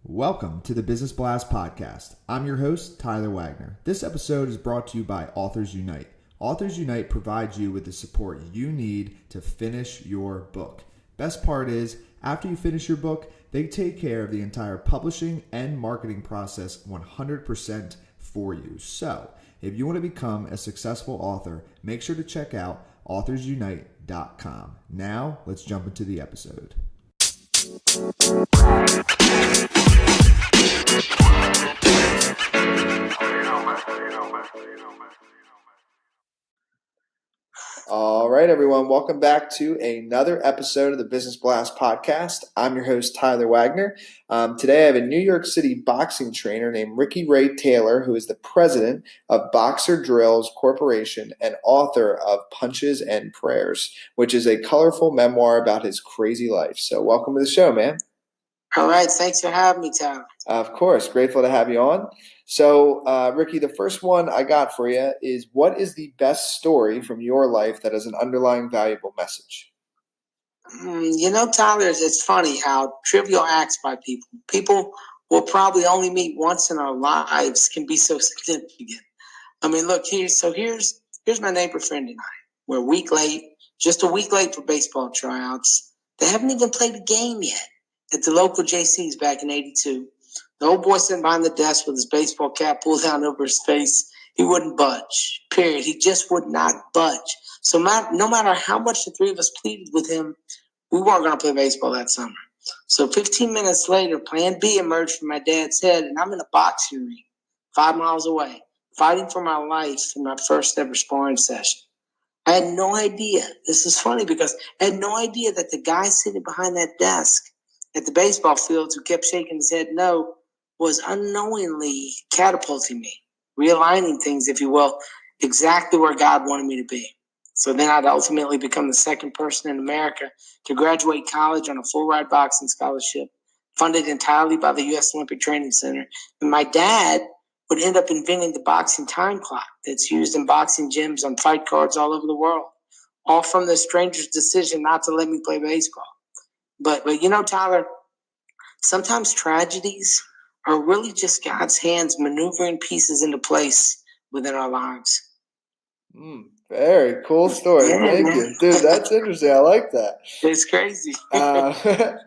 Welcome to the Business Blast Podcast. I'm your host, Tyler Wagner. This episode is brought to you by Authors Unite. Authors Unite provides you with the support you need to finish your book. Best part is, after you finish your book, they take care of the entire publishing and marketing process 100% for you. So, if you want to become a successful author, make sure to check out authorsunite.com. Now, let's jump into the episode. All right, everyone. Welcome back to another episode of the Business Blast Podcast. I'm your host, Tyler Wagner. Today, I have a New York City boxing trainer named Ricky Ray Taylor, who is the president of BoxerDRILLZ Corporation and author of Punches and Prayers, which is a colorful memoir about his crazy life. So welcome to the show, man. All right. Thanks for having me, Tyler. Of course. Grateful to have you on. So, Ricky, the first one I got for you is, what is the best story from your life that has an underlying valuable message? Tyler, it's funny how trivial acts by people will probably only meet once in our lives can be so significant. I mean, look, here's my neighbor friend and I. We're just a week late for baseball tryouts. They haven't even played a game yet at the local JCs back in '82. The old boy sitting behind the desk with his baseball cap pulled down over his face. He wouldn't budge, period. He just would not budge. So no matter how much the three of us pleaded with him, we weren't going to play baseball that summer. So 15 minutes later, Plan B emerged from my dad's head, and I'm in a boxing ring 5 miles away, fighting for my life in my first ever sparring session. I had no idea. This is funny because I had no idea that the guy sitting behind that desk at the baseball fields who kept shaking his head no was unknowingly catapulting me, realigning things, if you will, exactly where God wanted me to be. So then I'd ultimately become the second person in America to graduate college on a full-ride boxing scholarship, funded entirely by the U.S. Olympic Training Center. And my dad would end up inventing the boxing time clock that's used in boxing gyms on fight cards all over the world, all from the stranger's decision not to let me play baseball. But Tyler, sometimes tragedies are really just God's hands maneuvering pieces into place within our lives. Very cool story. Yeah, Thank you. Dude, that's interesting. I like that. It's crazy. The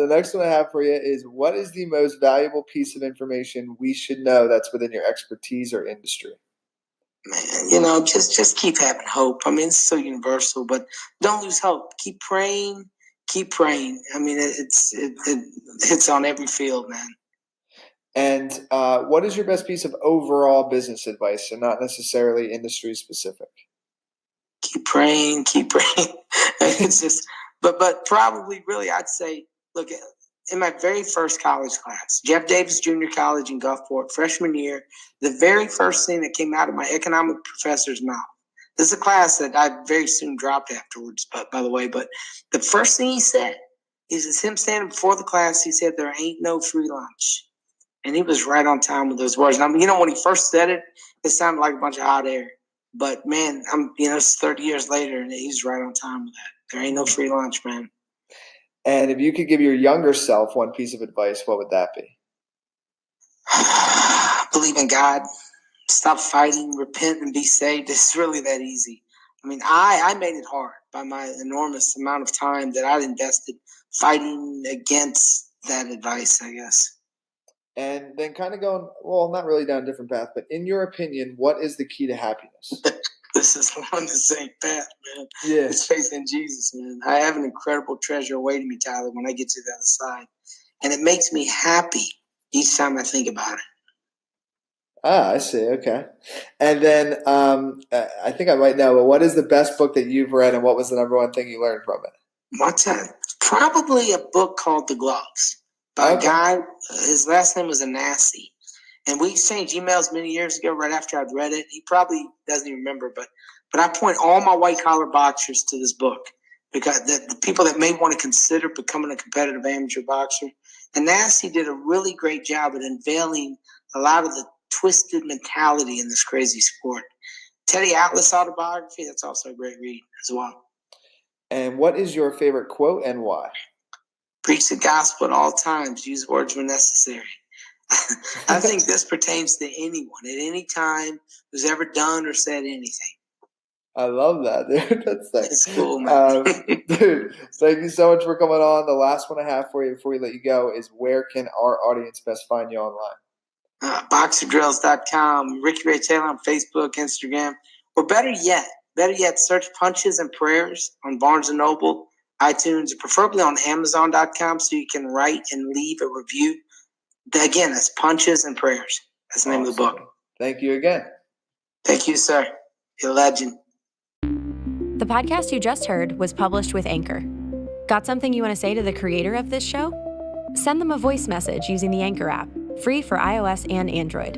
next one I have for you is, what is the most valuable piece of information we should know that's within your expertise or industry? Man, just keep having hope. I mean, it's so universal, but don't lose hope. Keep praying. I mean, it hits on every field, man. And what is your best piece of overall business advice, and not necessarily industry specific? Keep praying. It's just, but probably really, I'd say, look, in my very first college class, Jeff Davis Junior College in Gulfport, freshman year, the very first thing that came out of my economic professor's mouth. This is a class that I very soon dropped afterwards, by the way. But the first thing he said is him standing before the class. He said, "There ain't no free lunch." And he was right on time with those words. And when he first said it, it sounded like a bunch of hot air. But man, it's 30 years later, and he's right on time with that. There ain't no free lunch, man. And if you could give your younger self one piece of advice, what would that be? Believe in God. Stop fighting, repent, and be saved. It's really that easy. I mean, I made it hard by my enormous amount of time that I'd invested fighting against that advice, I guess. And then kind of going, well, not really down a different path, but in your opinion, what is the key to happiness? This is on the same path, man. Yeah. It's faith in Jesus, man. I have an incredible treasure awaiting me, Tyler, when I get to the other side. And it makes me happy each time I think about it. I see. Okay. And then I think I might know, but what is the best book that you've read, and what was the number one thing you learned from it? What's that? Probably a book called The Gloves by a guy. His last name was Anasi. And we exchanged emails many years ago right after I'd read it. He probably doesn't even remember, but I point all my white-collar boxers to this book, because the people that may want to consider becoming a competitive amateur boxer. And Anasi did a really great job at unveiling a lot of the twisted mentality in this crazy sport. Teddy Atlas autobiography, that's also a great read as well. And what is your favorite quote and why? Preach the gospel at all times. Use words when necessary. I think this pertains to anyone at any time who's ever done or said anything. I love that, dude. That's cool, man. Dude, thank you so much for coming on. The last one I have for you before we let you go is, where can our audience best find you online? BoxerDRILLZ.com, Ricky Ray Taylor on Facebook, Instagram, or better yet, search Punches and Prayers on Barnes & Noble, iTunes, or preferably on Amazon.com so you can write and leave a review. Again, that's Punches and Prayers. That's the name of the book. Thank you again. Thank you, sir. You're a legend. The podcast you just heard was published with Anchor. Got something you want to say to the creator of this show? Send them a voice message using the Anchor app, free for iOS and Android.